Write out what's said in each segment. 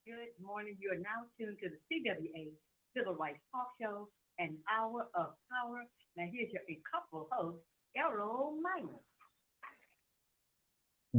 Good morning. You are now tuned to the CWA Civil Rights Talk Show, an hour of power. Now, here's your couple host, Errol Minor.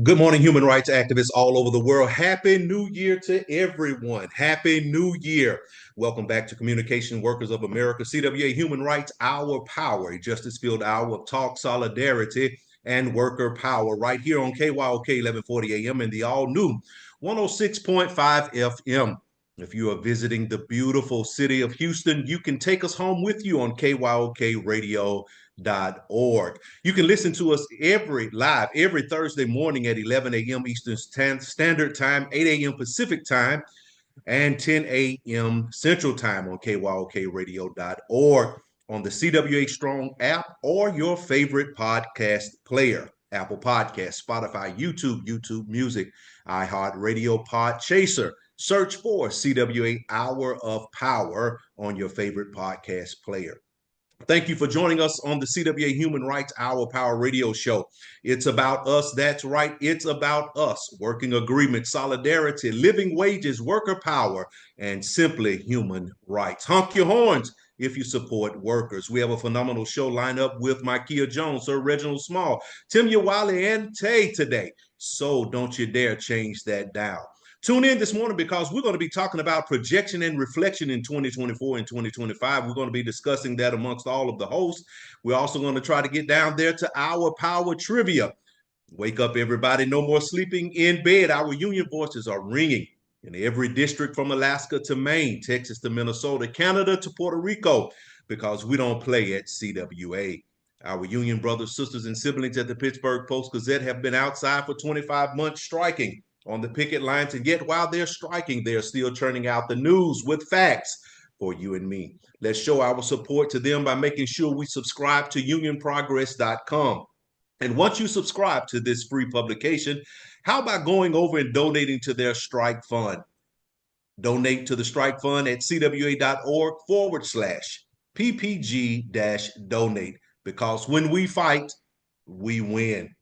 Good morning, human rights activists all over the world. Happy New Year to everyone. Happy New Year. Welcome back to Communication Workers of America, CWA Human Rights, Our Power, a justice-filled hour of talk, solidarity, and worker power right here on KYOK 1140 AM and the all-new 106.5 FM. If you are visiting the beautiful city of Houston, you can take us home with you on KYOKradio.org. You can listen to us every Thursday morning at 11 a.m. Eastern Standard Time, 8 a.m. Pacific Time, and 10 a.m. Central Time on KYOKradio.org on the CWA Strong app or your favorite podcast player. Apple Podcasts, Spotify, YouTube Music, iHeartRadio, Podchaser. Search for CWA Hour of Power on your favorite podcast player. Thank you for joining us on the CWA Human Rights Hour Power Radio Show. It's about us. That's right. It's about us. Working agreement, solidarity, living wages, worker power, and simply human rights. Honk your horns if you support workers. We have a phenomenal show lined up with Micaiah Jones, Sir Reginald Small, Tim Yawali, and Tay today. So don't you dare change that dial. Tune in this morning because we're going to be talking about projection and reflection in 2024 and 2025. We're going to be discussing that amongst all of the hosts. We're also going to try to get down there to our power trivia. Wake up, everybody. No more sleeping in bed. Our union voices are ringing in every district from Alaska to Maine, Texas to Minnesota, Canada to Puerto Rico, because we don't play at CWA. Our union brothers, sisters, and siblings at the Pittsburgh Post-Gazette have been outside for 25 months striking on the picket lines, and yet while they're striking, they're still churning out the news with facts for you and me. Let's show our support to them by making sure we subscribe to unionprogress.com. And once you subscribe to this free publication, how about going over and donating to their strike fund? Donate to the strike fund at cwa.org/ppg-donate, because when we fight, we win.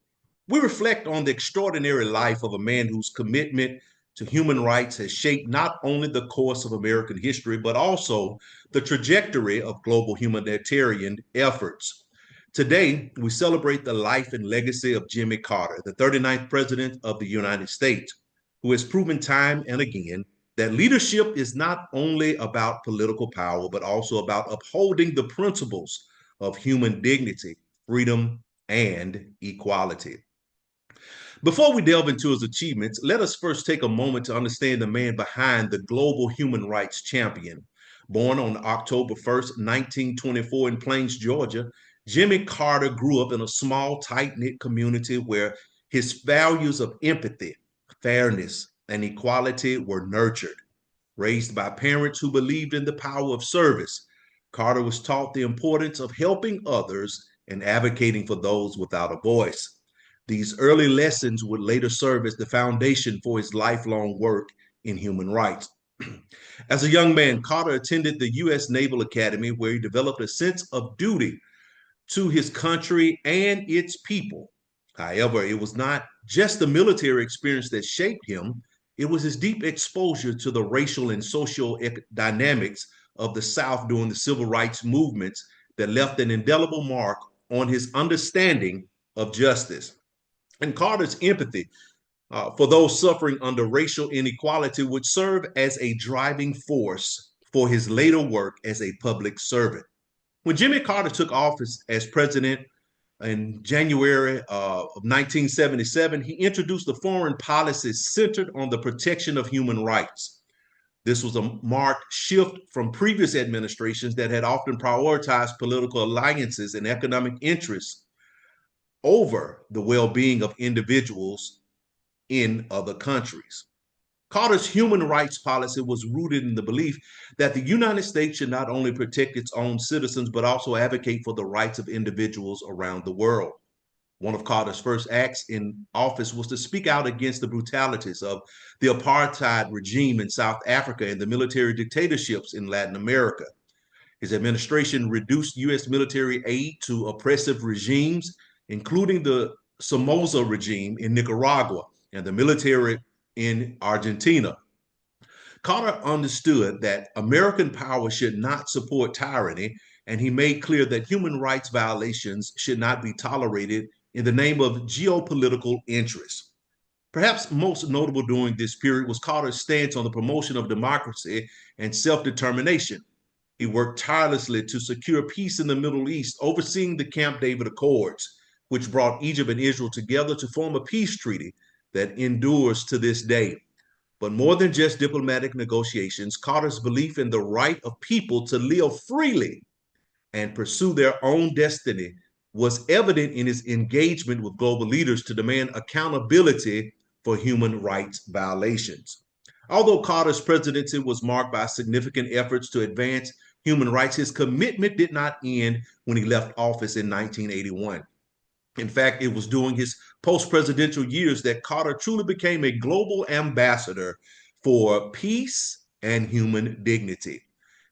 We reflect on the extraordinary life of a man whose commitment to human rights has shaped not only the course of American history, but also the trajectory of global humanitarian efforts. Today, we celebrate the life and legacy of Jimmy Carter, the 39th President of the United States, who has proven time and again that leadership is not only about political power, but also about upholding the principles of human dignity, freedom, and equality. Before we delve into his achievements, let us first take a moment to understand the man behind the global human rights champion. Born on October 1st, 1924 in Plains, Georgia, Jimmy Carter grew up in a small, tight-knit community where his values of empathy, fairness, and equality were nurtured. Raised by parents who believed in the power of service, Carter was taught the importance of helping others and advocating for those without a voice. These early lessons would later serve as the foundation for his lifelong work in human rights. As a young man, Carter attended the U.S. Naval Academy, where he developed a sense of duty to his country and its people. However, it was not just the military experience that shaped him, it was his deep exposure to the racial and social dynamics of the South during the civil rights movements that left an indelible mark on his understanding of justice. And Carter's empathy for those suffering under racial inequality would serve as a driving force for his later work as a public servant. When Jimmy Carter took office as president in January of 1977, he introduced a foreign policy centered on the protection of human rights. This was a marked shift from previous administrations that had often prioritized political alliances and economic interests over the well-being of individuals in other countries. Carter's human rights policy was rooted in the belief that the United States should not only protect its own citizens, but also advocate for the rights of individuals around the world. One of Carter's first acts in office was to speak out against the brutalities of the apartheid regime in South Africa and the military dictatorships in Latin America. His administration reduced U.S. military aid to oppressive regimes, including the Somoza regime in Nicaragua and the military in Argentina. Carter understood that American power should not support tyranny, and he made clear that human rights violations should not be tolerated in the name of geopolitical interests. Perhaps most notable during this period was Carter's stance on the promotion of democracy and self-determination. He worked tirelessly to secure peace in the Middle East, overseeing the Camp David Accords, which brought Egypt and Israel together to form a peace treaty that endures to this day. But more than just diplomatic negotiations, Carter's belief in the right of people to live freely and pursue their own destiny was evident in his engagement with global leaders to demand accountability for human rights violations. Although Carter's presidency was marked by significant efforts to advance human rights, his commitment did not end when he left office in 1981. In fact, it was during his post-presidential years that Carter truly became a global ambassador for peace and human dignity.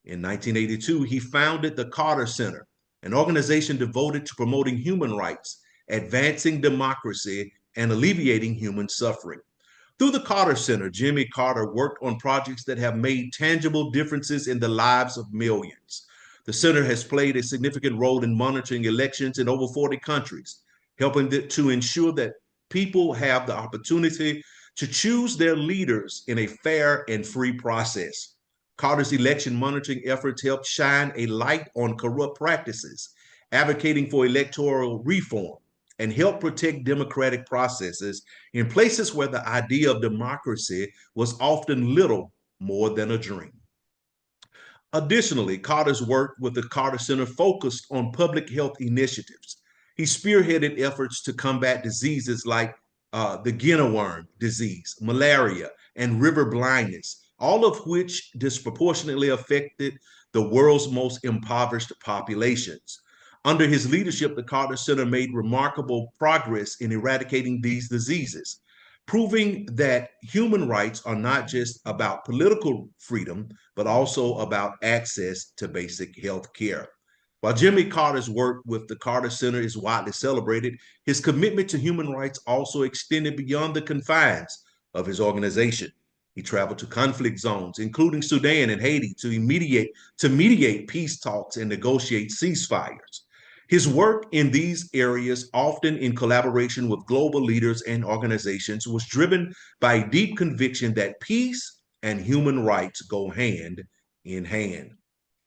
In 1982, he founded the Carter Center, an organization devoted to promoting human rights, advancing democracy, and alleviating human suffering. Through the Carter Center, Jimmy Carter worked on projects that have made tangible differences in the lives of millions. The center has played a significant role in monitoring elections in over 40 countries, helping to ensure that people have the opportunity to choose their leaders in a fair and free process. Carter's election monitoring efforts helped shine a light on corrupt practices, advocating for electoral reform, and help protect democratic processes in places where the idea of democracy was often little more than a dream. Additionally, Carter's work with the Carter Center focused on public health initiatives. He spearheaded efforts to combat diseases like the Guinea worm disease, malaria, and river blindness, all of which disproportionately affected the world's most impoverished populations. Under his leadership, the Carter Center made remarkable progress in eradicating these diseases, proving that human rights are not just about political freedom, but also about access to basic health care. While Jimmy Carter's work with the Carter Center is widely celebrated, his commitment to human rights also extended beyond the confines of his organization. He traveled to conflict zones, including Sudan and Haiti, to mediate peace talks and negotiate ceasefires. His work in these areas, often in collaboration with global leaders and organizations, was driven by a deep conviction that peace and human rights go hand in hand.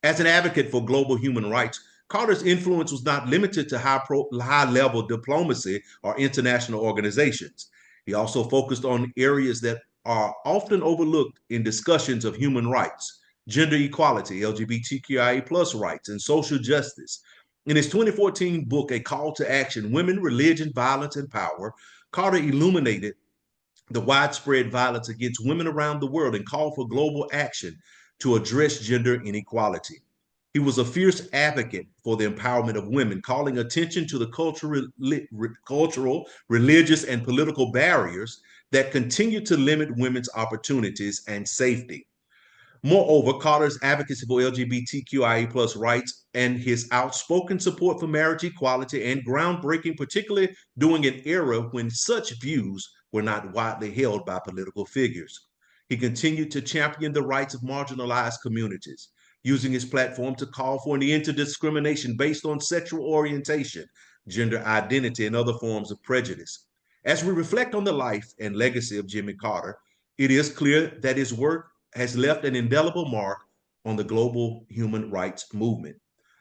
As an advocate for global human rights, Carter's influence was not limited to high-level diplomacy or international organizations. He also focused on areas that are often overlooked in discussions of human rights: gender equality, LGBTQIA plus rights, and social justice. In his 2014 book, A Call to Action, Women, Religion, Violence, and Power, Carter illuminated the widespread violence against women around the world and called for global action to address gender inequality. He was a fierce advocate for the empowerment of women, calling attention to the cultural, religious, and political barriers that continue to limit women's opportunities and safety. Moreover, Carter's advocacy for LGBTQIA plus rights and his outspoken support for marriage equality and groundbreaking, particularly during an era when such views were not widely held by political figures. He continued to champion the rights of marginalized communities, using his platform to call for an end to discrimination based on sexual orientation, gender identity, and other forms of prejudice. As we reflect on the life and legacy of Jimmy Carter, it is clear that his work has left an indelible mark on the global human rights movement.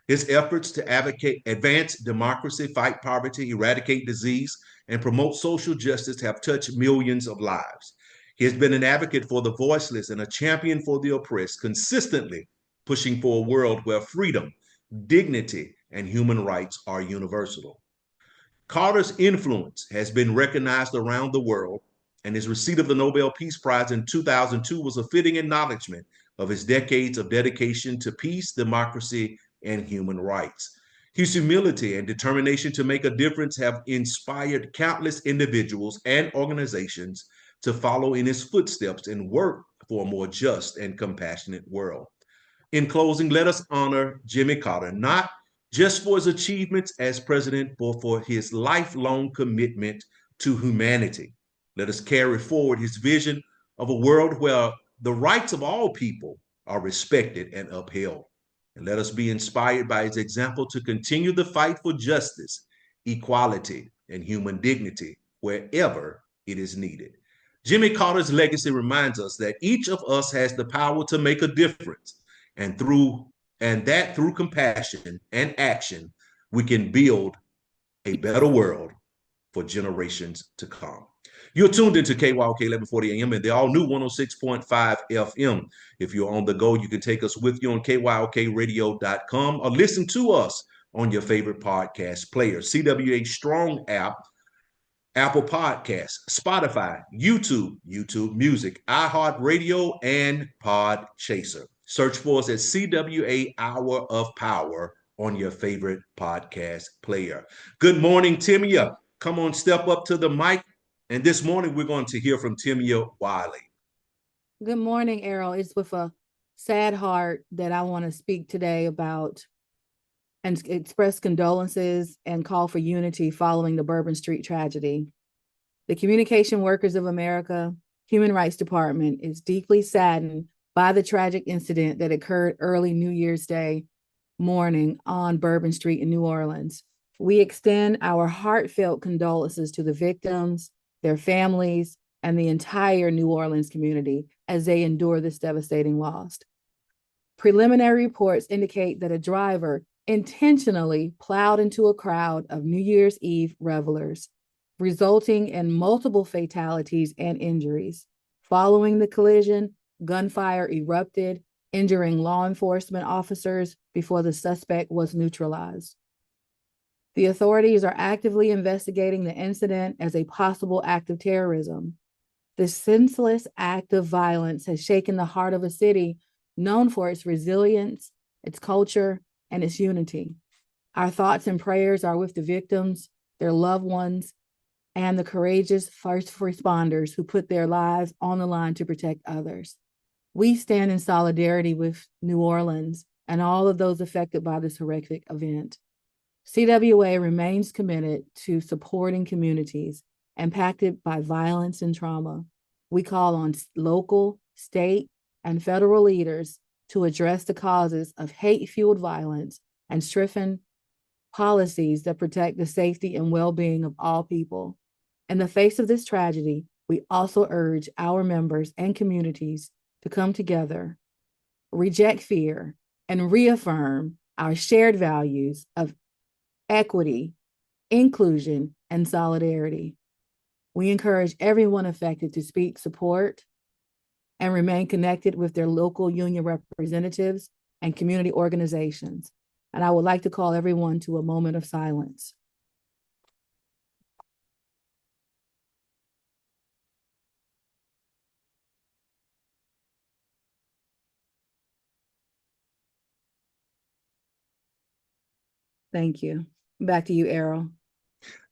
His efforts to advance democracy, fight poverty, eradicate disease, and promote social justice have touched millions of lives. He has been an advocate for the voiceless and a champion for the oppressed, consistently pushing for a world where freedom, dignity, and human rights are universal. Carter's influence has been recognized around the world, and his receipt of the Nobel Peace Prize in 2002 was a fitting acknowledgement of his decades of dedication to peace, democracy, and human rights. His humility and determination to make a difference have inspired countless individuals and organizations to follow in his footsteps and work for a more just and compassionate world. In closing, let us honor Jimmy Carter, not just for his achievements as president, but for his lifelong commitment to humanity. Let us carry forward his vision of a world where the rights of all people are respected and upheld. And let us be inspired by his example to continue the fight for justice, equality, and human dignity wherever it is needed. Jimmy Carter's legacy reminds us that each of us has the power to make a difference, and through compassion and action, we can build a better world for generations to come. You're tuned into KYOK 1140 AM and the all new 106.5 FM. If you're on the go, you can take us with you on KYOKradio.com or listen to us on your favorite podcast player, CWA Strong app, Apple Podcasts, Spotify, YouTube Music, iHeartRadio, and Podchaser. Search for us at CWA Hour of Power on your favorite podcast player. Good morning, Timia. Come on, step up to the mic. And this morning, we're going to hear from Timia Wiley. Good morning, Errol. It's with a sad heart that I want to speak today about and express condolences and call for unity following the Bourbon Street tragedy. The Communication Workers of America Human Rights Department is deeply saddened by the tragic incident that occurred early New Year's Day morning on Bourbon Street in New Orleans. We extend our heartfelt condolences to the victims, their families, and the entire New Orleans community as they endure this devastating loss. Preliminary reports indicate that a driver intentionally plowed into a crowd of New Year's Eve revelers, resulting in multiple fatalities and injuries. Following the collision, gunfire erupted, injuring law enforcement officers before the suspect was neutralized. The authorities are actively investigating the incident as a possible act of terrorism. This senseless act of violence has shaken the heart of a city known for its resilience, its culture, and its unity. Our thoughts and prayers are with the victims, their loved ones, and the courageous first responders who put their lives on the line to protect others. We stand in solidarity with New Orleans and all of those affected by this horrific event. CWA remains committed to supporting communities impacted by violence and trauma. We call on local, state, and federal leaders to address the causes of hate-fueled violence and strengthen policies that protect the safety and well-being of all people. In the face of this tragedy, we also urge our members and communities to come together, reject fear, and reaffirm our shared values of equity, inclusion, and solidarity. We encourage everyone affected to speak support and remain connected with their local union representatives and community organizations. And I would like to call everyone to a moment of silence. Thank you. Back to you, Errol.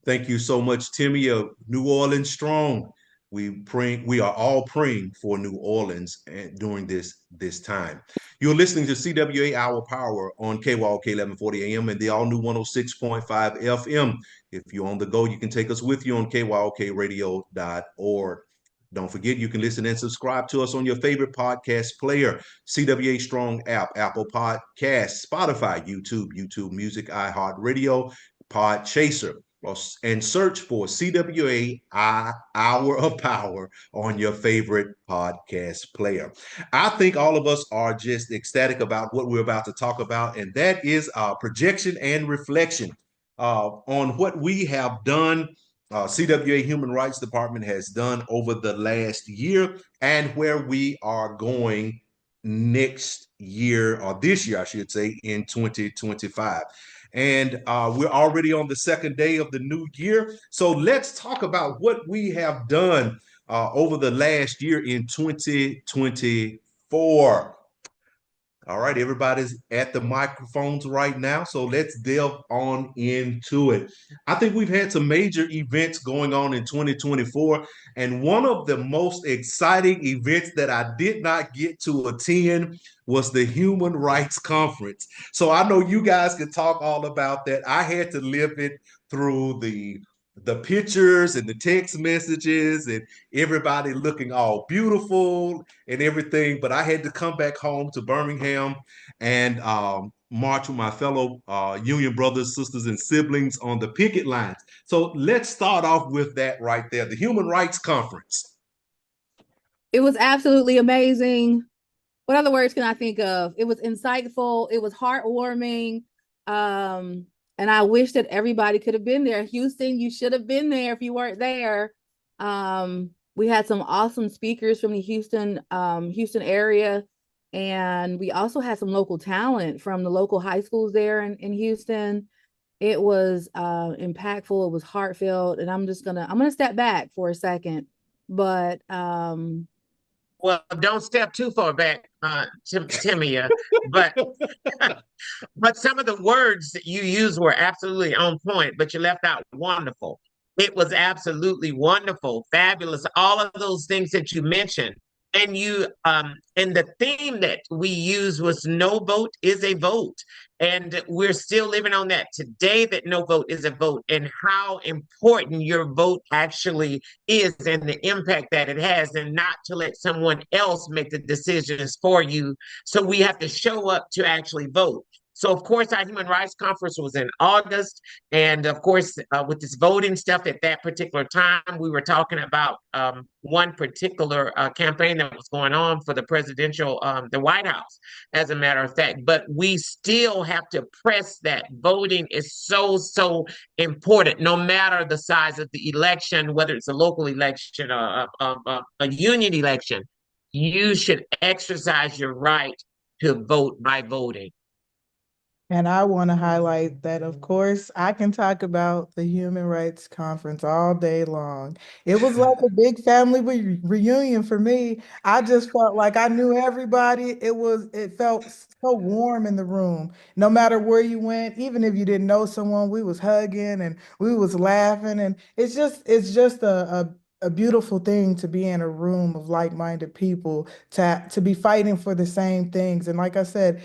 Thank you so much, Timmy. New Orleans strong. We are all praying for New Orleans during this time. You're listening to CWA Hour Power on KYOK 1140 AM and the all new 106.5 FM. If you're on the go, you can take us with you on KYOKradio.org. Don't forget, you can listen and subscribe to us on your favorite podcast player, CWA Strong app, Apple Podcasts, Spotify, YouTube Music, iHeartRadio, Podchaser, and search for CWA Hour of Power on your favorite podcast player. I think all of us are just ecstatic about what we're about to talk about, and that is projection and reflection on what we have done. CWA Human Rights Department has done over the last year and where we are going next year, or this year, I should say, in 2025. And we're already on the second day of the new year. So let's talk about what we have done over the last year in 2024. All right, everybody's at the microphones right now, so let's delve on into it. I think we've had some major events going on in 2024, and one of the most exciting events that I did not get to attend was the Human Rights Conference. So I know you guys could talk all about that. I had to live it through the the pictures and the text messages and everybody looking all beautiful and everything. But I had to come back home to Birmingham and march with my fellow union brothers, sisters, and siblings on the picket lines. So let's start off with that right there, the Human Rights Conference. It was absolutely amazing. What other words can I think of? It was insightful. It was heartwarming. And I wish that everybody could have been there. Houston, you should have been there if you weren't there. We had some awesome speakers from the Houston area. And we also had some local talent from the local high schools there in Houston. It was impactful. It was heartfelt. And I'm gonna step back for a second. But Well, don't step too far back, Timia, but but some of the words that you used were absolutely on point, but you left out wonderful. It was absolutely wonderful, fabulous, all of those things that you mentioned. And the theme that we used was no vote is a vote. And we're still living on that today, that no vote is a vote, and how important your vote actually is and the impact that it has, and not to let someone else make the decisions for you. So we have to show up to actually vote. So, of course, our Human Rights Conference was in August. And of course, with this voting stuff at that particular time, we were talking about one particular campaign that was going on for the presidential, the White House, as a matter of fact. But we still have to press that voting is so, so important, no matter the size of the election, whether it's a local election or a union election. You should exercise your right to vote by voting. And I want to highlight that, of course, I can talk about the Human Rights Conference all day long. It was like a big family reunion for me. I just felt like I knew everybody. It felt so warm in the room. No matter where you went, even if you didn't know someone, we was hugging and we was laughing. And it's just a beautiful thing to be in a room of like-minded people, to be fighting for the same things. And like I said,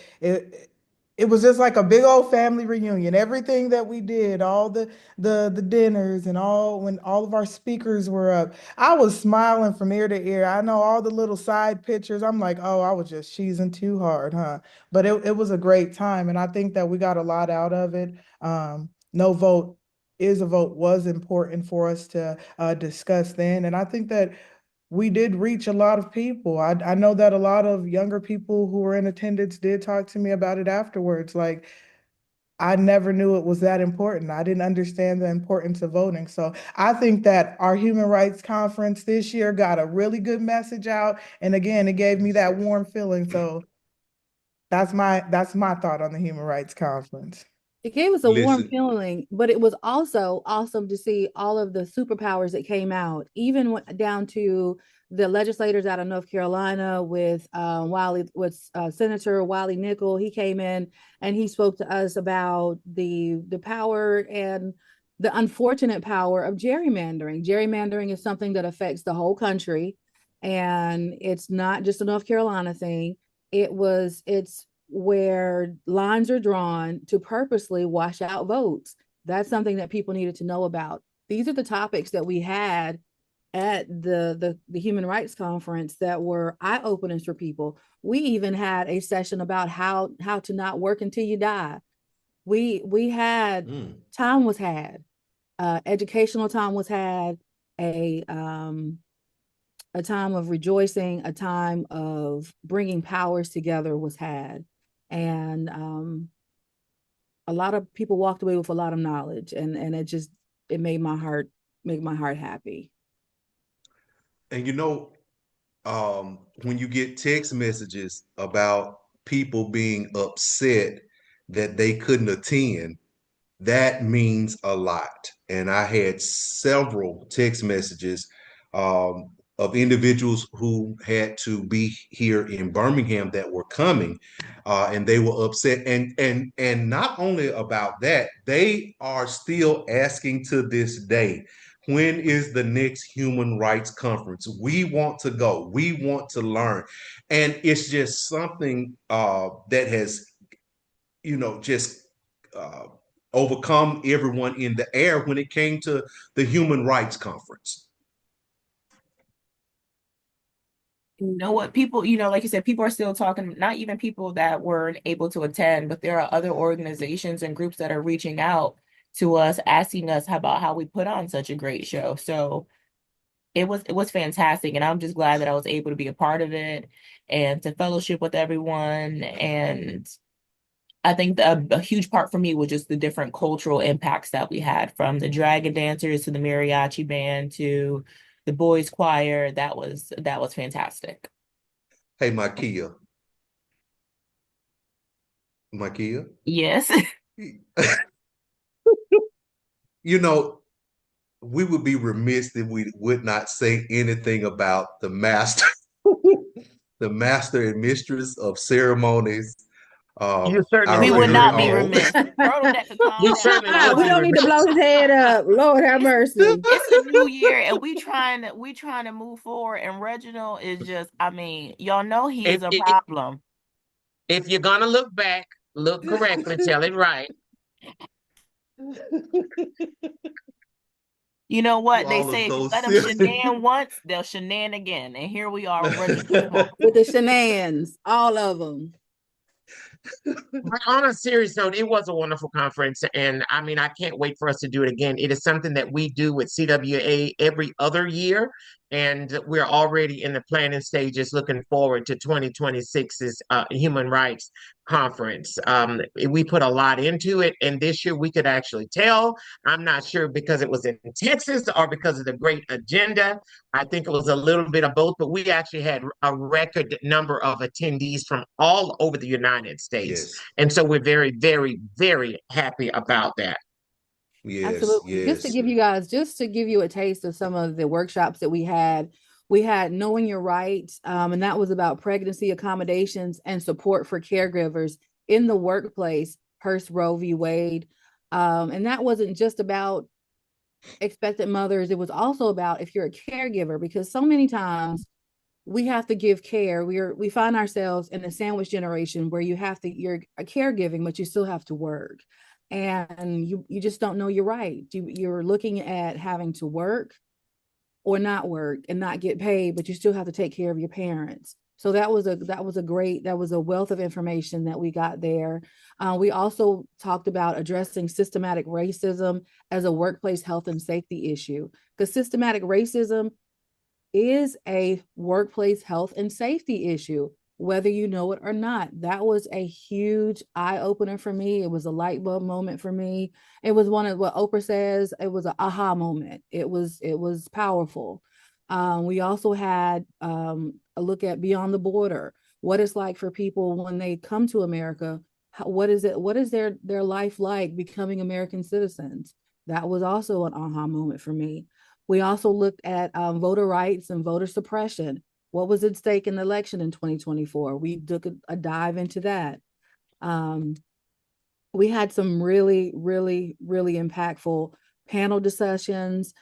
it was just like a big old family reunion. Everything that we did, all the dinners and all when all of our speakers were up, I was smiling from ear to ear. I know all the little side pictures. I'm like, oh, I was just cheesing too hard, huh? But it was a great time, and I think that we got a lot out of it. No vote is a vote was important for us to discuss then, and I think that we did reach a lot of people. I know that a lot of younger people who were in attendance did talk to me about it afterwards. Like, I never knew it was that important. I didn't understand the importance of voting. So I think that our Human Rights Conference this year got a really good message out. And again, it gave me that warm feeling. So that's my thought on the Human Rights Conference. it gave us a warm Listen, feeling, but it was also awesome to see all of the superpowers that came out, even down to the legislators out of North Carolina with Senator Wiley Nickel. He came in and he spoke to us about the power and the unfortunate power of gerrymandering. Gerrymandering is something that affects the whole country, and it's not just a North Carolina thing. It's where lines are drawn to purposely wash out votes. That's something that people needed to know about. These are the topics that we had at the Human Rights Conference that were eye openers for people. We even had a session about how to not work until you die. We had time was had, educational time was had, a time of rejoicing, a time of bringing powers together was had. And a lot of people walked away with a lot of knowledge, and it made my heart happy. and when you get text messages about people being upset that they couldn't attend, that means a lot. And I had several text messages of individuals who had to be here in Birmingham that were coming, and they were upset. And not only about that, they are still asking to this day, when is the next human rights conference? We want to go. We want to learn. And it's just something that has, just uh, overcome everyone in the air when it came to the Human Rights Conference? You know what, people, like you said, people are still talking, not even people that weren't able to attend, but there are other organizations and groups that are reaching out to us, asking us about how we put on such a great show. So it was fantastic. And I'm just glad that I was able to be a part of it and to fellowship with everyone. And I think a huge part for me was just the different cultural impacts that we had, from the dragon dancers to the mariachi band to the boys choir. That was fantastic. Hey, Makia. Makia? Yes. You know, we would be remiss if we would not say anything about the master, the master and mistress of ceremonies, You certainly We our would would be very not be own. remiss. remiss. Turtleneck could calm You down. certainly would We be don't need to remiss. blow his head up. Lord have mercy. It's a new year and we trying to move forward, and Reginald is just, I mean, y'all know he If, is a if, problem. if you're going to look back, look correctly, tell it right. You know what? They All of say if you those let them silly. shenan once, they'll shenan again. And here we are with Reginald Small. With the shenanigans, all of them. But on a serious note, it was a wonderful conference. And I mean, I can't wait for us to do it again. It is something that we do with CWA every other year. And we're already in the planning stages, looking forward to 2026's Human Rights Conference. We put a lot into it. And this year we could actually tell. I'm not sure because it was in Texas or because of the great agenda. I think it was a little bit of both, but we actually had a record number of attendees from all over the United States. Yes, And so we're very, very, very happy about that. yes, Absolutely. yes. Just to give you a taste of some of the workshops that we had Knowing Your Rights, and that was about pregnancy accommodations and support for caregivers in the workplace, Hearst Roe v. Wade. And that wasn't just about expectant mothers. It was also about if you're a caregiver, because so many times we have to give care. We find ourselves in a sandwich generation where you're a caregiving, but you still have to work. And you just don't know you're right. You're looking at having to work or not work and not get paid, but you still have to take care of your parents. So that was a wealth of information that we got there. We also talked about addressing systematic racism as a workplace health and safety issue, because systematic racism is a workplace health and safety issue, whether you know it or not. That was a huge eye opener for me. It was a light bulb moment for me. It was one of what Oprah says, it was an aha moment. It was powerful. We also had a look at beyond the border, what it's like for people when they come to America. What is their life like becoming American citizens? That was also an aha moment for me. We also looked at voter rights and voter suppression. What was at stake in the election in 2024? We took a dive into that. We had some really, really, really impactful panel discussions.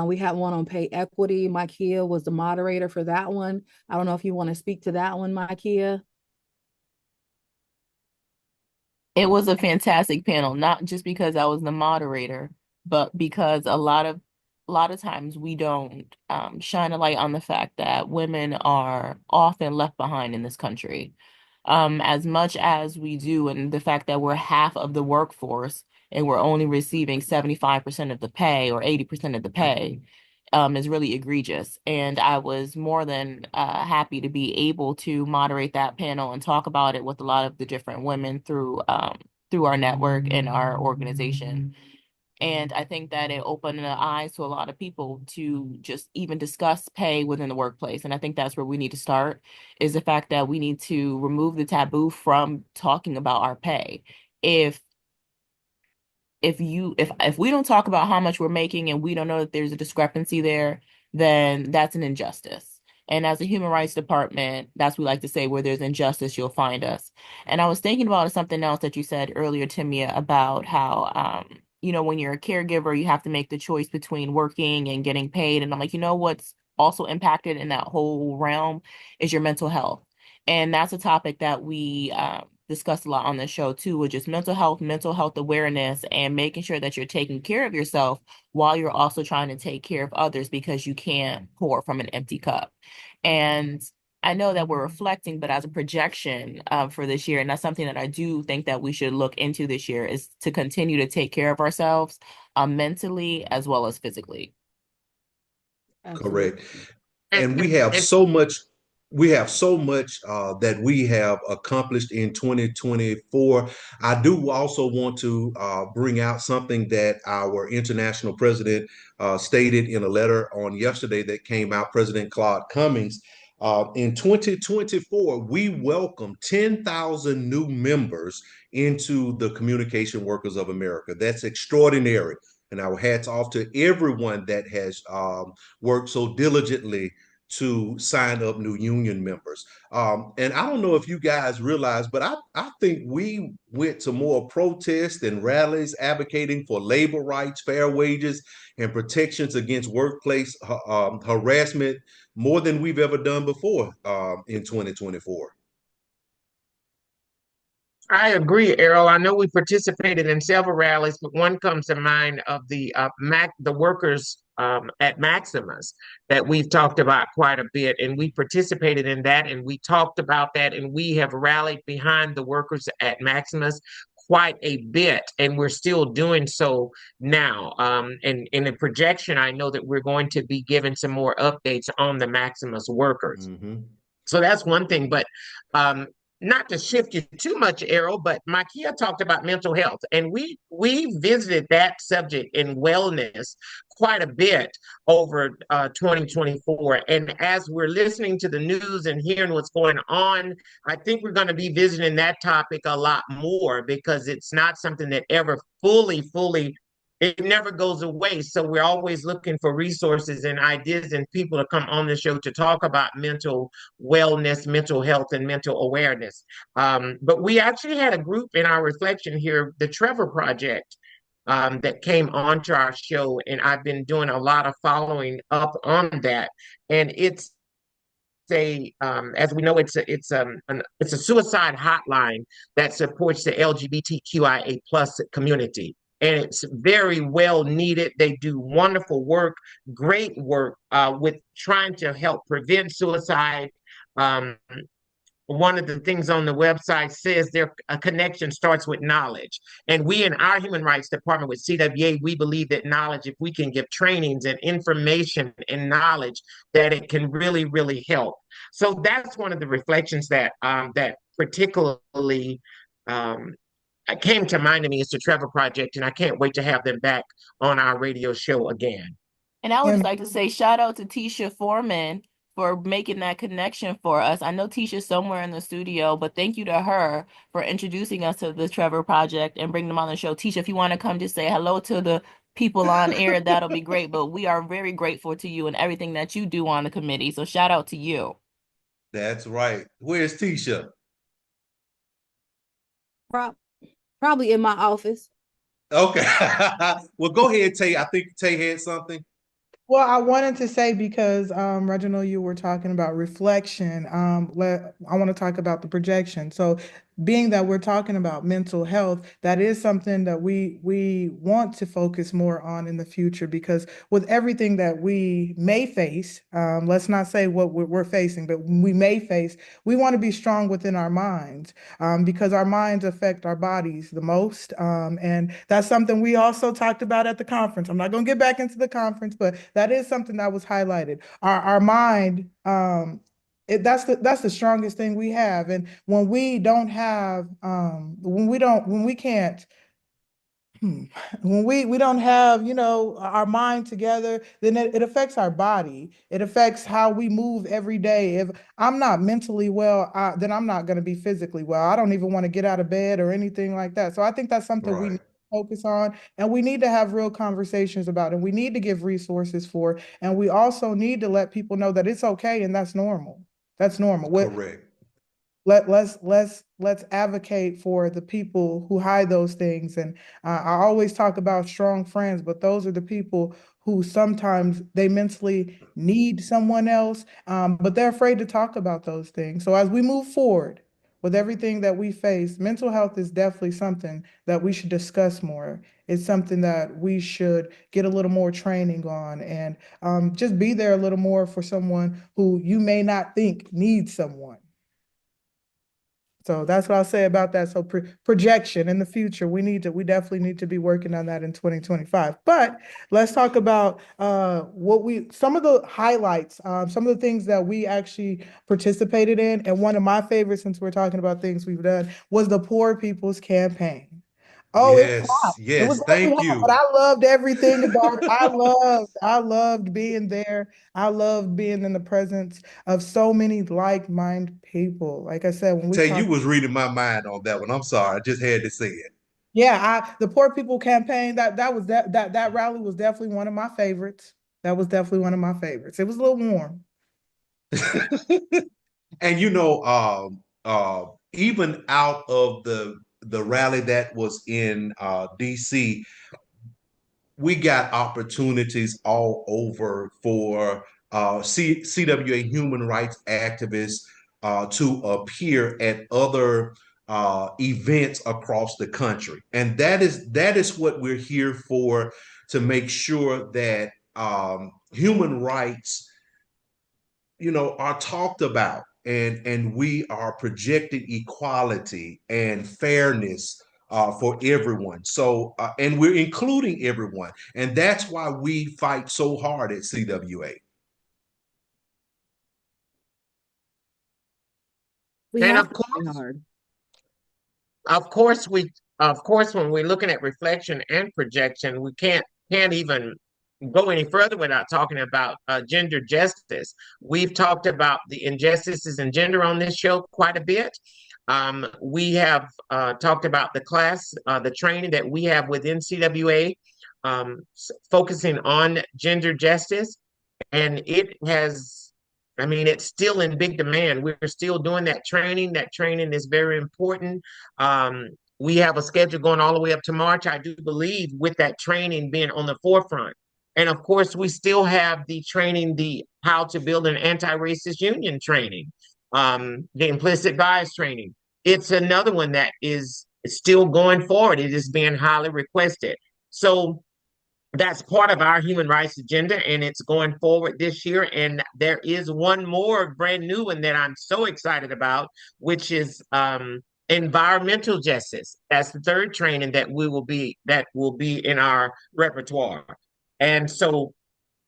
We had one on pay equity. Makia was the moderator for that one. I don't know if you want to speak to that one, Makia. It was a fantastic panel, not just because I was the moderator, but because a lot of times we don't shine a light on the fact that women are often left behind in this country. As much as we do, and the fact that we're half of the workforce and we're only receiving 75% of the pay or 80% of the pay, is really egregious. And I was more than happy to be able to moderate that panel and talk about it with a lot of the different women through our network and our organization. And I think that it opened the eyes to a lot of people to just even discuss pay within the workplace. And I think that's where we need to start, is the fact that we need to remove the taboo from talking about our pay. If we don't talk about how much we're making and we don't know that there's a discrepancy there, then that's an injustice. And as a human rights department, that's what we like to say, where there's injustice, you'll find us. And I was thinking about something else that you said earlier, Timia, about how when you're a caregiver, you have to make the choice between working and getting paid. And I'm like, what's also impacted in that whole realm is your mental health. And that's a topic that we discussed a lot on the show too, which is mental health awareness, and making sure that you're taking care of yourself while you're also trying to take care of others, because you can't pour from an empty cup. And I know that we're reflecting, but as a projection for this year, and that's something that I do think that we should look into this year, is to continue to take care of ourselves mentally as well as physically. Absolutely. Correct. And, And and we have so much that we have accomplished in 2024. I do also want to bring out something that our international president stated in a letter on yesterday that came out, President Claude Cummings. In 2024, we welcome 10,000 new members into the Communication Workers of America. That's extraordinary. And our hats off to everyone that has worked so diligently to sign up new union members. And I don't know if you guys realize, but I think we went to more protests and rallies advocating for labor rights, fair wages, and protections against workplace harassment more than we've ever done before in 2024. I agree, Errol. I know we participated in several rallies, but one comes to mind of the workers at Maximus that we've talked about quite a bit, and we participated in that, and we talked about that, and we have rallied behind the workers at Maximus quite a bit, and we're still doing so now. And in the projection, I know that we're going to be giving some more updates on the Maximus workers. Mm-hmm. So that's one thing, but um, not to shift you too much, Errol, but Makia talked about mental health, and we visited that subject in wellness quite a bit over 2024. And as we're listening to the news and hearing what's going on, I think we're going to be visiting that topic a lot more, because it's not something that ever fully it never goes away. So we're always looking for resources and ideas and people to come on the show to talk about mental wellness, mental health, and mental awareness. But we actually had a group in our reflection here, the Trevor Project, that came onto our show, and I've been doing a lot of following up on that. And it's as we know, it's a suicide hotline that supports the LGBTQIA plus community, and it's very well needed. They do wonderful work, great work with trying to help prevent suicide. Um, One of the things on the website says their connection starts with knowledge. And we in our Human Rights Department with CWA, we believe that knowledge, if we can give trainings and information and knowledge, that it can really help. So that's one of the reflections that that particularly um, came to mind to me is the Trevor Project, and I can't wait to have them back on our radio show again. And I would just And like to say shout out to Tisha Foreman for making that connection for us. I know Tisha's somewhere in the studio, but thank you to her for introducing us to the Trevor Project and bringing them on the show. Tisha, if you want to come just say hello to the people on air, that'll be great. But we are very grateful to you and everything that you do on the committee. So shout out to you. That's right. Where's Tisha? Probably in my office. Okay. Well, go ahead, Tay. I think Tay had something. well, I wanted to say because Reginald, you were talking about reflection. I want to talk about the projection. So, being that we're talking about mental health, that is something that we want to focus more on in the future, because with everything that we may face, let's not say what we're facing, but we may face, we want to be strong within our minds, because our minds affect our bodies the most. And that's something we also talked about at the conference. I'm not going to get back into the conference, but that is something that was highlighted. Our mind, that's the strongest thing we have. And when we don't have, when we can't, when we don't have, our mind together, then it affects our body. It affects how we move every day. If I'm not mentally well, then I'm not going to be physically well. I don't even want to get out of bed or anything like that. So I think that's something we need Right. to focus on, and we need to have real conversations about it. We need to give resources for it, and we also need to let people know that it's okay and that's normal. That's normal. Correct. Let's advocate for the people who hide those things. And I always talk about strong friends, but those are the people who sometimes they mentally need someone else, but they're afraid to talk about those things. So as we move forward, with everything that we face, mental health is definitely something that we should discuss more. It's something that we should get a little more training on, and just be there a little more for someone who you may not think needs someone. So that's what I'll say about that. So projection in the future, we definitely need to be working on that in 2025. But let's talk about some of the highlights, some of the things that we actually participated in. And one of my favorites, since we're talking about things we've done, was the Poor People's Campaign. Oh, it was hot. Yes, It was yes, very thank hot, but you. I loved everything about it. I loved being there. I loved being in the presence of so many like-minded people. Like I said, when we Tell you talk, was reading my mind on that one. I'm sorry, I just had to say it. yeah, the Poor People Campaign, that rally was definitely one of my favorites. That was definitely one of my favorites. It was a little warm. And even out of the rally that was in DC, we got opportunities all over for CWA human rights activists to appear at other events across the country, and that is what we're here for, to make sure that human rights are talked about, and we are projecting equality and fairness for everyone. So and we're including everyone, and that's why we fight so hard at CWA. We And have of to course, try hard. of course, when we're looking at reflection and projection, we can't even go any further without talking about gender justice. We've talked about the injustices in gender on this show quite a bit. We have talked about the training that we have within CWA, focusing on gender justice, and it's still in big demand. We're still doing that training. That training is very important. Um, we have a schedule going all the way up to March, I do believe, with that training being on the forefront. And of course, we still have the training, the how to build an anti-racist union training, the implicit bias training. It's another one that is still going forward. It is being highly requested. So that's part of our human rights agenda, and it's going forward this year. And there is one more brand new one that I'm so excited about, which is environmental justice. That's the third training that will be in our repertoire. And so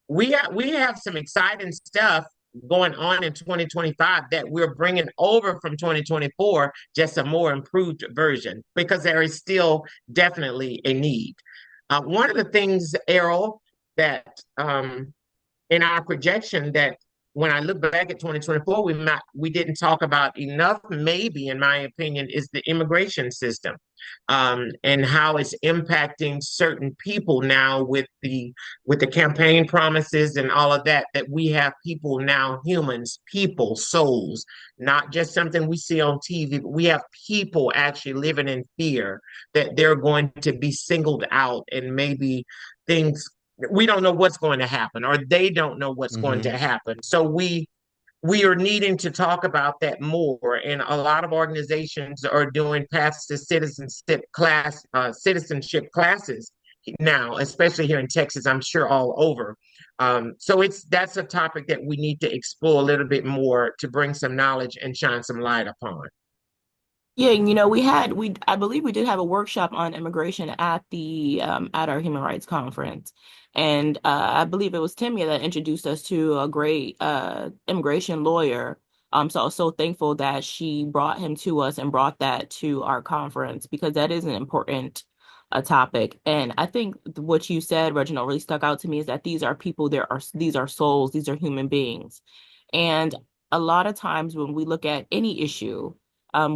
we have some exciting stuff going on in 2025 that we're bringing over from 2024, just a more improved version, because there is still definitely a need. One of the things, Errol, that in our projection, that when I look back at 2024, we didn't talk about enough, maybe in my opinion, is the immigration system, and how it's impacting certain people now with the campaign promises and all of that. That we have people now, humans, people, souls, not just something we see on TV, but we have people actually living in fear that they're going to be singled out, and maybe things, we don't know what's going to happen, or they don't know what's going to Mhm. happen. So we are needing to talk about that more, and a lot of organizations are doing paths to citizenship classes now, especially here in Texas. I'm sure all over. So that's a topic that we need to explore a little bit more, to bring some knowledge and shine some light upon. Yeah, I believe we did have a workshop on immigration at the at our human rights conference. And I believe it was Timia that introduced us to a great immigration lawyer. So I was so thankful that she brought him to us and brought that to our conference, because that is an important topic. And I think what you said, Reginald, really stuck out to me, is that these are souls, these are human beings. And a lot of times when we look at any issue,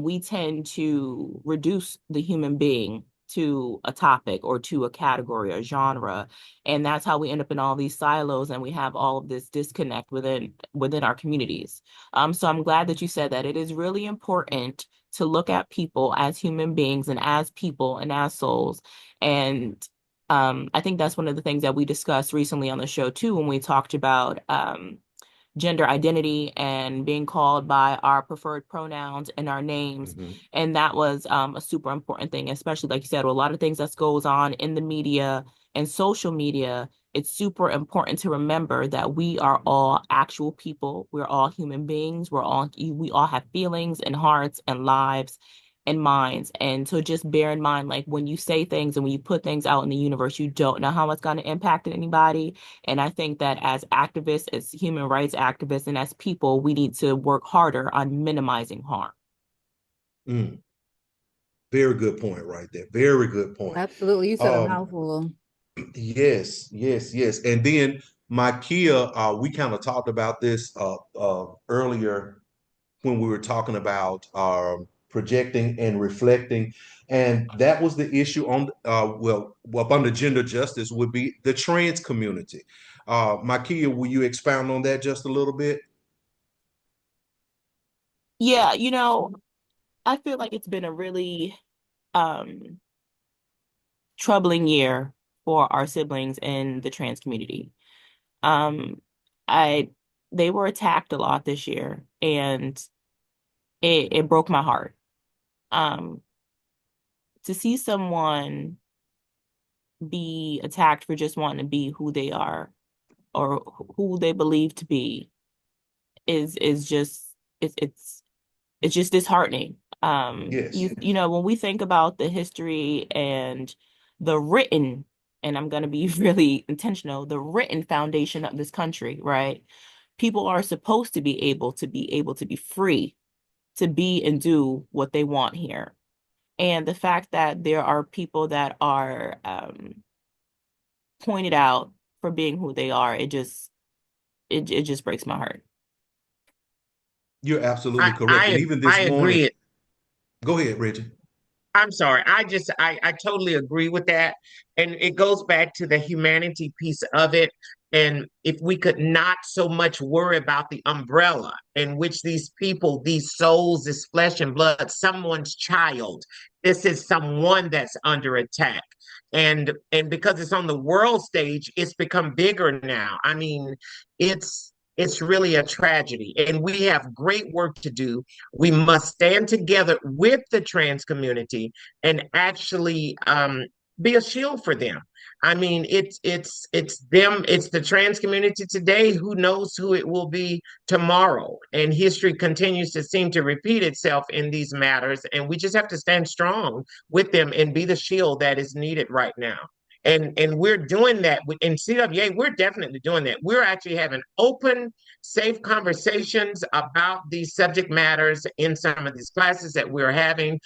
we tend to reduce the human being to a topic or to a category or genre. And that's how we end up in all these silos, and we have all of this disconnect within our communities. So I'm glad that you said that. It is really important to look at people as human beings and as people and as souls. And I think that's one of the things that we discussed recently on the show too, when we talked about gender identity and being called by our preferred pronouns and our names. And that was a super important thing, especially like you said, with a lot of things that goes on in the media and social media. It's super important to remember that we are all actual people. We're all human beings. We all have feelings and hearts and lives and minds. And so just bear in mind, like when you say things and when you put things out in the universe, you don't know how it's going to impact anybody. And I think that as activists, as human rights activists, and as people, we need to work harder on minimizing harm. Mm. Very good point right there. Very good point. Absolutely. You said a mouthful. Yes, yes, yes. And then Mykea, we kind of talked about this earlier when we were talking about projecting and reflecting. And that was the issue on, up under gender justice would be the trans community. Mykea, will you expound on that just a little bit? Yeah, I feel like it's been a really um, troubling year for our siblings in the trans community. Um, I They were attacked a lot this year, and it broke my heart. Um, to see someone be attacked for just wanting to be who they are or who they believe to be is just it's just disheartening. Yes. When we think about the history and the written, and I'm going to be really intentional, the written foundation of this country, right? People are supposed to be able to be free to be and do what they want here. And the fact that there are people that are pointed out for being who they are, it just breaks my heart. You're absolutely correct. And I even I this morning, agree. go ahead, Reggie. I'm sorry. I totally agree with that. And it goes back to the humanity piece of it. And if we could not so much worry about the umbrella in which these people, these souls, this flesh and blood, someone's child, this is someone that's under attack. And because it's on the world stage, it's become bigger now. I mean, it's really a tragedy. And we have great work to do. We must stand together with the trans community and actually be a shield for them. I mean, it's them, it's the trans community today. Who knows who it will be tomorrow? And history continues to seem to repeat itself in these matters, and we just have to stand strong with them and be the shield that is needed right now. And we're doing that in CWA. We're definitely doing that. We're actually having open, safe conversations about these subject matters in some of these classes that we're having.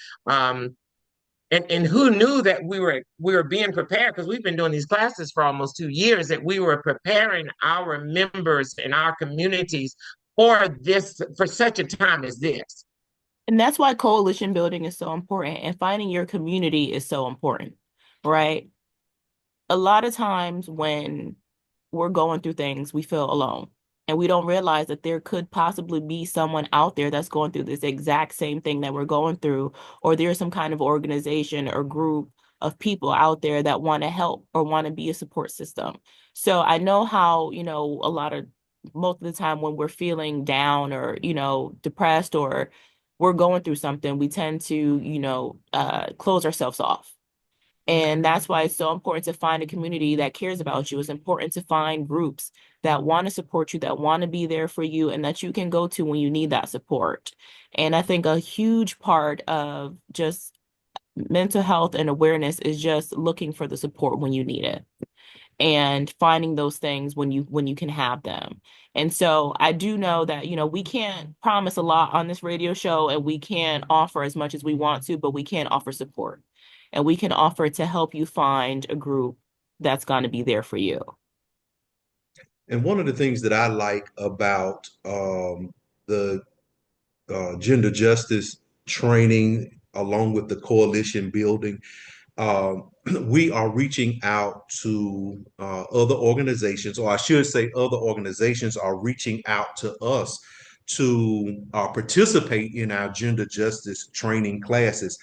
And who knew that we were being prepared, because we've been doing these classes for almost 2 years, that we were preparing our members and our communities for such a time as this. And that's why coalition building is so important and finding your community is so important, right? A lot of times when we're going through things, we feel alone. And we don't realize that there could possibly be someone out there that's going through this exact same thing that we're going through, or there's some kind of organization or group of people out there that want to help or want to be a support system. So I know how, most of the time when we're feeling down or, depressed or we're going through something, we tend to, close ourselves off. And that's why it's so important to find a community that cares about you. It's important to find groups that want to support you, that want to be there for you, and that you can go to when you need that support. And I think a huge part of just mental health and awareness is just looking for the support when you need it and finding those things when you can have them. And so I do know that, we can't promise a lot on this radio show and we can't offer as much as we want to, but we can offer support and we can offer to help you find a group that's going to be there for you. And one of the things that I like about the gender justice training, along with the coalition building, um, we are reaching out to other organizations, or I should say, other organizations are reaching out to us to participate in our gender justice training classes.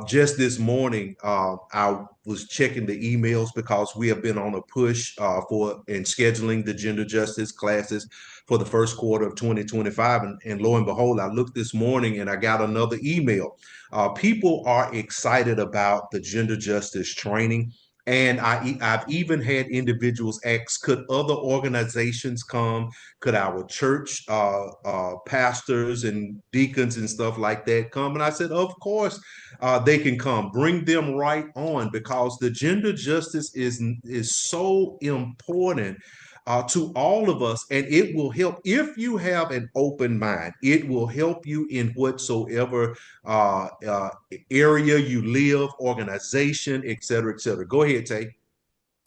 Just this morning, I was checking the emails because we have been on a push for and scheduling the gender justice classes for the first quarter of 2025. And lo and behold, I looked this morning and I got another email. People are excited about the gender justice training. And I've even had individuals ask, could other organizations come? Could our church pastors and deacons and stuff like that come? And I said, of course, they can come. Bring them right on, because the gender justice is so important to all of us, and it will help if you have an open mind. It will help you in whatsoever uh, uh, area you live, organization, et cetera, et cetera. Go ahead, Tay.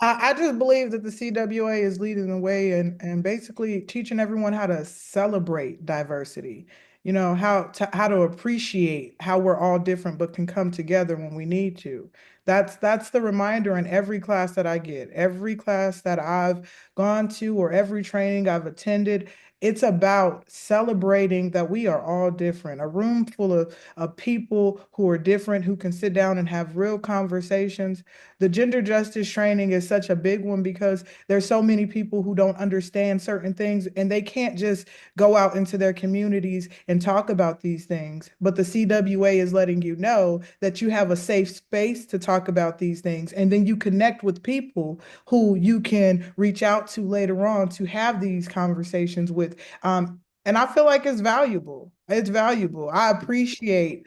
I just believe that the CWA is leading the way and basically teaching everyone how to celebrate diversity. You know, how to appreciate how we're all different but can come together when we need to. That's the reminder in every class that I get, every class that I've gone to or every training I've attended. It's about celebrating that we are all different. A room full of people who are different, who can sit down and have real conversations. The gender justice training is such a big one because there's so many people who don't understand certain things and they can't just go out into their communities and talk about these things. But the CWA is letting you know that you have a safe space to talk about these things. And then you connect with people who you can reach out to later on to have these conversations with. And I feel like it's valuable. It's valuable. I appreciate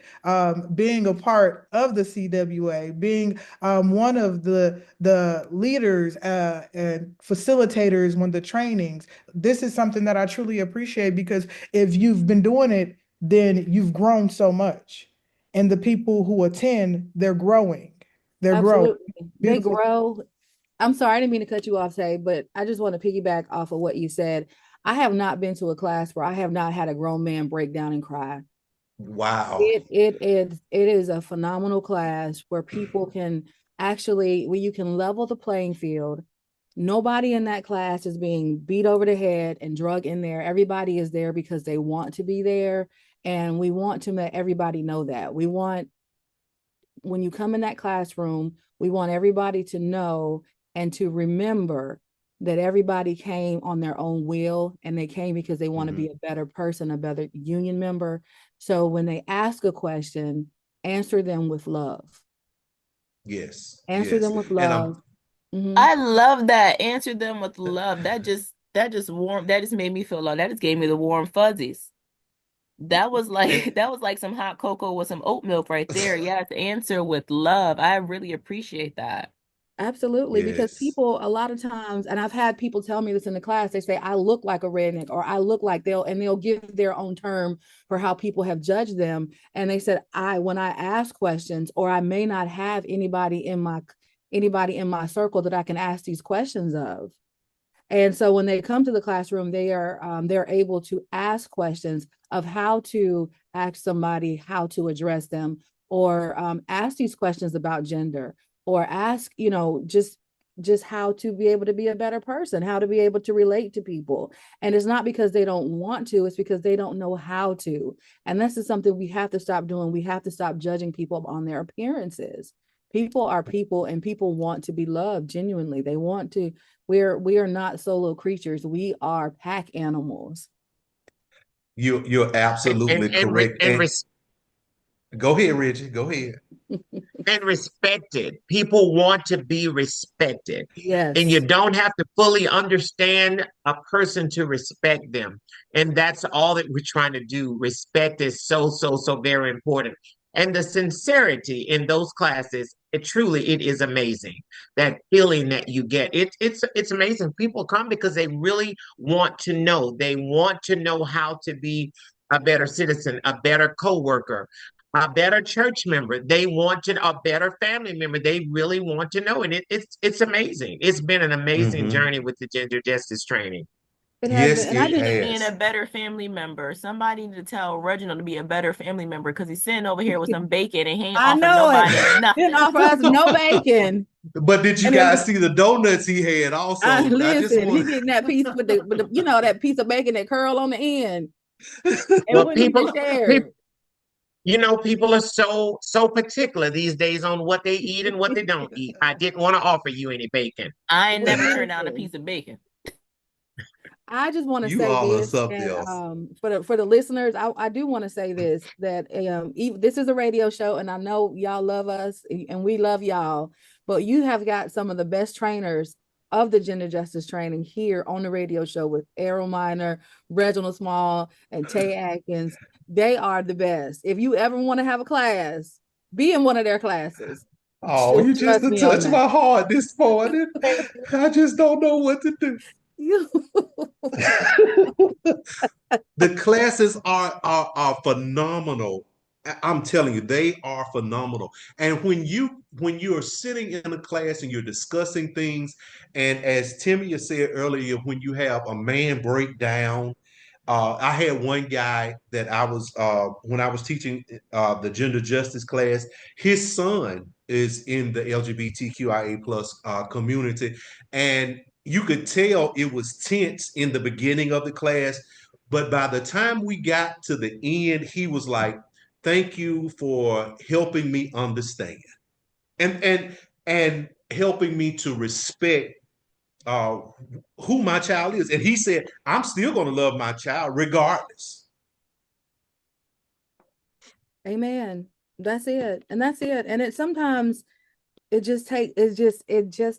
being a part of the CWA, being one of the leaders and facilitators when the trainings. This is something that I truly appreciate because if you've been doing it, then you've grown so much. And the people who attend, they're growing. They're growing. Absolutely. They Beautiful. grow. I'm sorry, I didn't mean to cut you off, Tay, but I just want to piggyback off of what you said. I have not been to a class where I have not had a grown man break down and cry. Wow. It is a phenomenal class where people can actually, where you can level the playing field. Nobody in that class is being beat over the head and drug in there. Everybody is there because they want to be there. And we want to let everybody know that. We want, when you come in that classroom, we want everybody to know and to remember that everybody came on their own will, and they came because they want to be a better person, a better union member. So when they ask a question, answer them with love. Yes. Answer Yes. them with And love. Mhm. I love that. Answer them with love. That just made me feel love. That just gave me the warm fuzzies. That was like that was like some hot cocoa with some oat milk right there. Yes, answer with love. I really appreciate that. Absolutely, because yes. people a lot of times, and I've had people tell me this in the class, they say, I look like a redneck, or I look like they'll give their own term for how people have judged them. And they said, when I ask questions, or I may not have anybody in my circle that I can ask these questions of. And so when they come to the classroom, they're able to ask questions of how to ask somebody how to address them, or ask these questions about gender, or ask, just how to be able to be a better person, how to be able to relate to people. And it's not because they don't want to, it's because they don't know how to. And this is something we have to stop doing. We have to stop judging people on their appearances. People are people, and people want to be loved genuinely. They want to. We are not solo creatures. We are pack animals. You're absolutely correct. And go ahead, Reggie. Go ahead. And respected. People want to be respected. And you Yes, don't have to fully understand a person to respect them. And that's all that we're trying to do. Respect is so, so, so very important. And the sincerity in those classes, it is amazing. That feeling that you get. It's amazing. People come because they really want to know. They want to know how to be a better citizen, a better coworker, a better church member. They want to a better family member. They really want to know, and it's amazing. It's been an amazing Hmm. journey with the gender justice training. it has Yes, been. And I it just, To being a has. better family member. Somebody need to tell Reginald to be a better family member because he's sitting over here with some bacon and he ain't I offer know it. nobody Didn't nothing. offer us no bacon. But did you And guys see the donuts he had also? I just listen, he want getting that piece with that piece of bacon that curl on the end. It Well, wouldn't even share. people are so particular these days on what they eat and what they don't eat. I didn't want to offer you any bacon. I ain't Well, never turned down a listen, piece of bacon. I just want to You say all are this, something and else. for the listeners, I do want to say this, that this is a radio show, and I know y'all love us, and we love y'all, but you have got some of the best trainers of the gender justice training here on the radio show with Errol Minor, Reginald Small, and Tay Atkins. They are the best. If you ever want to have a class, be in one of their classes. Oh, Just you just trust to me on touch that. my heart this morning. I just don't know what to do. You The classes are phenomenal. I'm telling you, they are phenomenal. And when you are sitting in a class and you're discussing things, and as Timmy said earlier, when you have a man break down, I had one guy that I was when I was teaching the gender justice class. His son is in the LGBTQIA plus community, and you could tell it was tense in the beginning of the class, but by the time we got to the end, he was like, "Thank you for helping me understand and helping me to respect uh, who my child is." And he said, "I'm still going to love my child regardless." Amen. That's it. And that's it. And it sometimes it just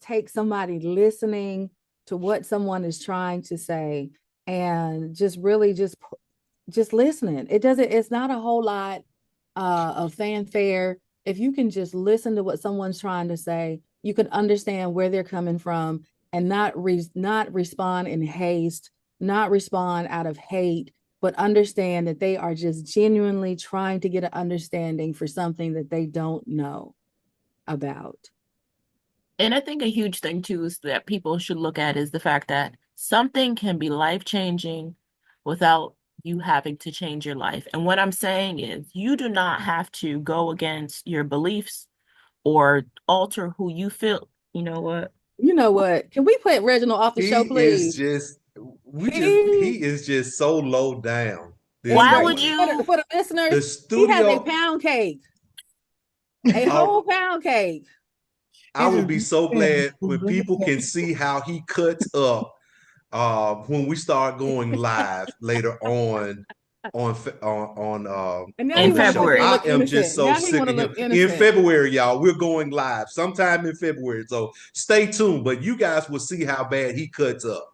takes somebody listening to what someone is trying to say, and just really just listening. It's not a whole lot of fanfare. If you can just listen to what someone's trying to say, you can understand where they're coming from, and not respond in haste, not respond out of hate, but understand that they are just genuinely trying to get an understanding for something that they don't know about. And I think a huge thing too is that people should look at is the fact that something can be life-changing without you having to change your life. And what I'm saying is you do not have to go against your beliefs or alter who you feel. You know what? You know what? Can we put Reginald off the He show, is please? just He he is just so low down this is Why great. would morning. you? For the listeners, The he has a studio, pound cake, a uh, whole pound cake. I He will just be so glad when people can see how he cuts up when we start going live later And now on he In this want to show. sit there and February. I look am just innocent. so Now he sick want to of him. look In innocent. February, y'all, we're going live sometime in February. So stay tuned, but you guys will see how bad he cuts up.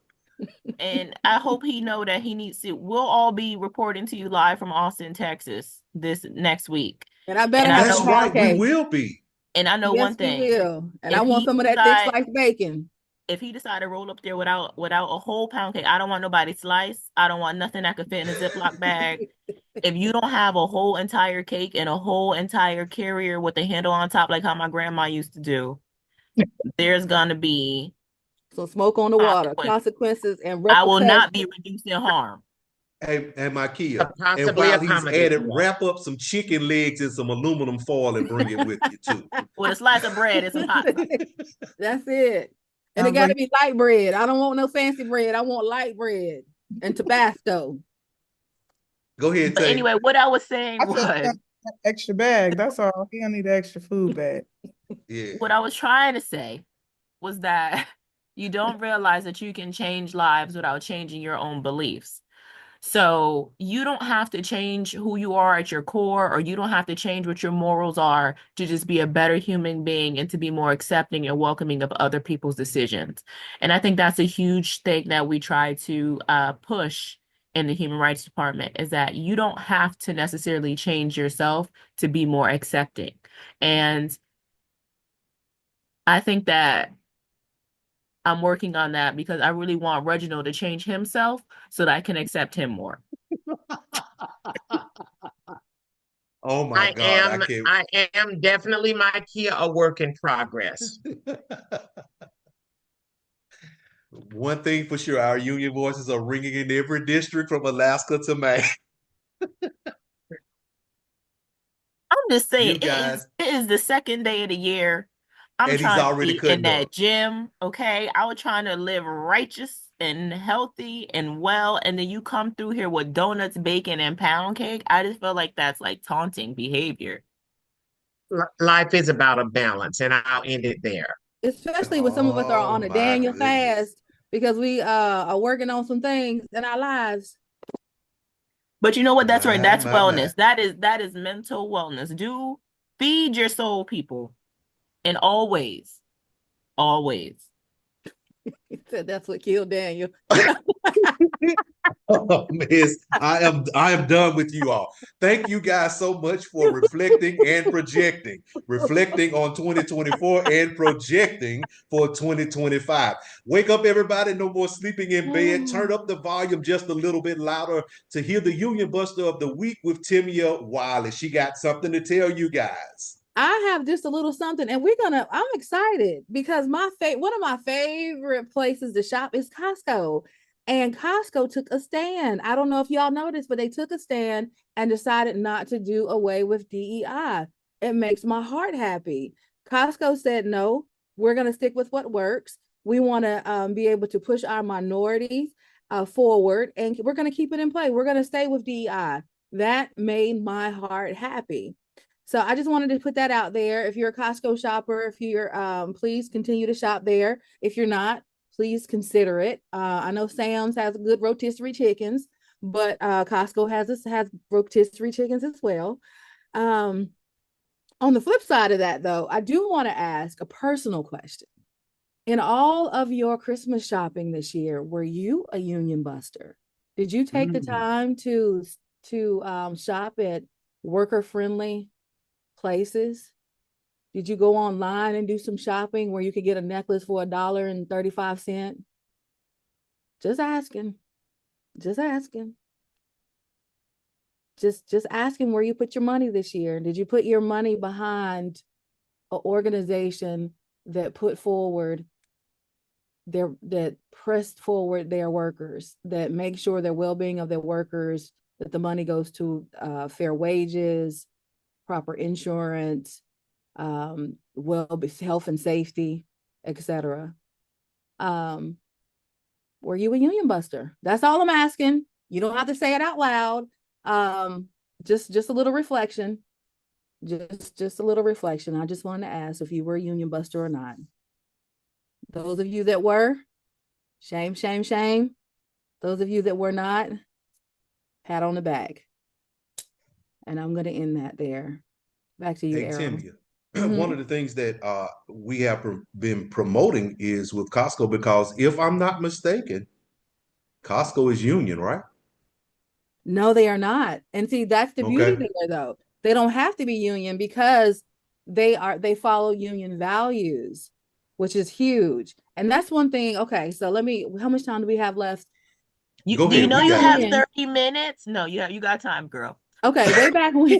And I hope he know that he needs to. We'll all be reporting to you live from Austin, Texas this next week. And I better And I have That's some know pound right, we cake. will be. one Yes, we thing. will. And I If want he some of that thick decide sliced bacon. if he decide to roll up there without a whole pound cake, I don't want nobody slice. I don't want nothing that could fit in a Ziploc bag. If you don't have a whole entire cake and a whole entire carrier with a handle on top, like how my grandma used to do, there's gonna be So smoke on the water, consequences. consequences and I will repercussions. not be reducing harm. And my To Kia. And possibly while he's accommodate at it, you all. wrap up some chicken legs in some aluminum foil and bring it with you too. With a slice of bread and some hot sauce. That's it. And it Sounds got to like be light bread. I don't want no fancy bread. I want light bread and Tabasco. Go ahead, But Tay. anyway, what I was saying I just was got an extra bag. That's all. He don't need an extra food bag. Yeah. what I was trying to say was that you don't realize that you can change lives without changing your own beliefs. So you don't have to change who you are at your core, or you don't have to change what your morals are to just be a better human being and to be more accepting and welcoming of other people's decisions. And I think that's a huge thing that we try to push in the Human Rights Department, is that you don't have to necessarily change yourself to be more accepting. And I think that I'm working on that because I really want Reginald to change himself so that I can accept him more. Oh my I God, I am can't. I am definitely, my Kia, a work in progress. One thing for sure, our union voices are ringing in every district from Alaska to Maine. I'm just saying You guys, it is the second day of the year. I'm and he's trying to already be in cutting that up. gym. Okay. I was trying to live righteous and healthy and well, and then you come through here with donuts, bacon, and pound cake. I just feel like that's like taunting behavior. Life is about a balance, and I'll end it there. Especially when some of us are Oh on a my Daniel goodness. fast because we are working on some things in our lives. But you know what? That's right. That's My. wellness. That is mental wellness. Do feed your soul, people, in all ways. Always. He said that's what killed Daniel. Oh, miss, I am done with you all. Thank you guys so much for reflecting and projecting, reflecting on 2024 and projecting for 2025. Wake up, everybody! No more sleeping in bed. Turn up the volume just a little bit louder to hear the Union Buster of the Week with Timia Wiley. She got something to tell you guys. I have just a little something, and I'm excited because one of my favorite places to shop is Costco. And Costco took a stand. I don't know if y'all noticed, but they took a stand and decided not to do away with DEI. It makes my heart happy. Costco said, no, we're going to stick with what works. We want to be able to push our minorities forward, and we're going to keep it in play. We're going to stay with DEI. That made my heart happy. So I just wanted to put that out there. If you're a Costco shopper, if you're, please continue to shop there. If you're not, please consider it. I know Sam's has good rotisserie chickens, but Costco has rotisserie chickens as well. On the flip side of that, though, I do want to ask a personal question. In all of your Christmas shopping this year, were you a Union Buster? Did you take the time to shop at worker-friendly places? Did you go online and do some shopping where you could get a necklace for $1.35? Just asking. Just asking. Just asking where you put your money this year. Did you put your money behind an organization that pressed forward their workers, that make sure their well-being of their workers, that the money goes to fair wages, proper insurance, health and safety, etc. Were you a Union Buster? That's all I'm asking. You don't have to say it out loud. Just a little reflection. Just a little reflection. I just wanted to ask if you were a Union Buster or not. Those of you that were, shame, shame, shame. Those of you that were not, pat on the back. And I'm going to end that there. Back to you, Hey, Errol. Timmy, one of the things that we have been promoting is with Costco, because if I'm not mistaken, Costco is union, right? No, they are not. And see, that's the beauty Okay. there, though. They don't have to be union because they follow union values, which is huge. And that's one thing. Okay, so how much time do we have left? Go Do you ahead. know We you got have you. 30 minutes? No, you got time, girl. Okay, way back when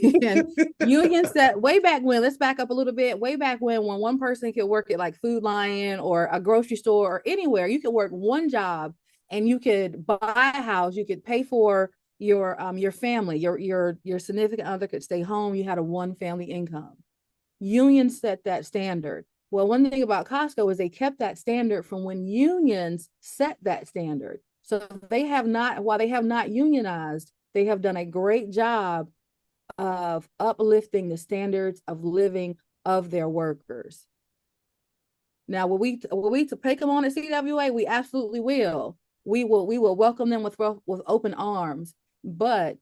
union said, way back when, let's back up a little bit. Way back when one person could work at like Food Lion or a grocery store or anywhere, you could work one job and you could buy a house, you could pay for your family, your significant other could stay home, you had a one family income. Unions set that standard. Well, one thing about Costco is they kept that standard from when unions set that standard. So while they have not unionized, they have done a great job of uplifting the standards of living of their workers. Now, will we to take them on at CWA? We absolutely will. We will welcome them with open arms. But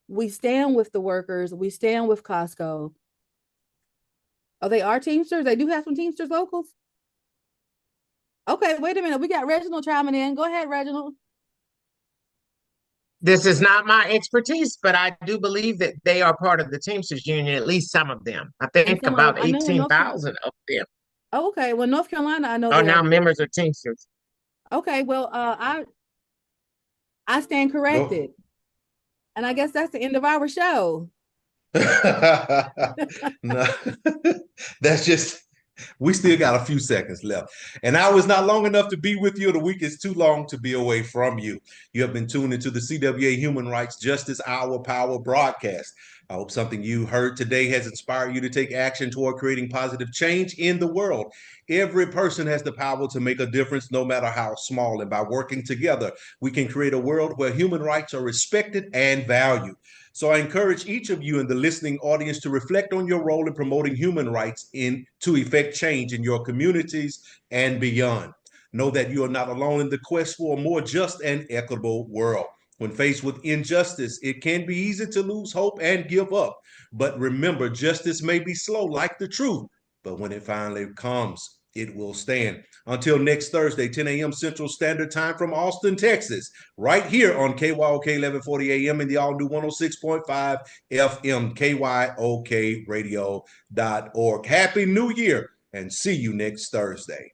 we stand with the workers. We stand with Costco. Oh, they are Teamsters? They do have some Teamsters locals? Okay, wait a minute. We got Reginald chiming in. Go ahead, Reginald. This is not my expertise, but I do believe that they are part of the Teamsters Union, at least some of them. I And think some of them, about I know in North Carolina. 18,000 of them Oh, okay. Well, North Carolina, I know are they are. now members of Teamsters. Okay, well, I stand Go. corrected. And I guess that's the end of our show. No, that's just, we still got a few seconds left. An hour is not long enough to be with you. The week is too long to be away from you. You have been tuned into the CWA Human Rights Justice Hour Power broadcast. I hope something you heard today has inspired you to take action toward creating positive change in the world. Every person has the power to make a difference, no matter how small. And by working together, we can create a world where human rights are respected and valued. So I encourage each of you in the listening audience to reflect on your role in promoting human rights to effect change in your communities and beyond. Know that you are not alone in the quest for a more just and equitable world. When faced with injustice, it can be easy to lose hope and give up. But remember, justice may be slow like the truth, but when it finally comes, it will stand. Until next Thursday, 10 a.m. Central Standard Time from Austin, Texas, right here on KYOK 1140 AM and the all new 106.5 FM, KYOKradio.org. Happy New Year and see you next Thursday.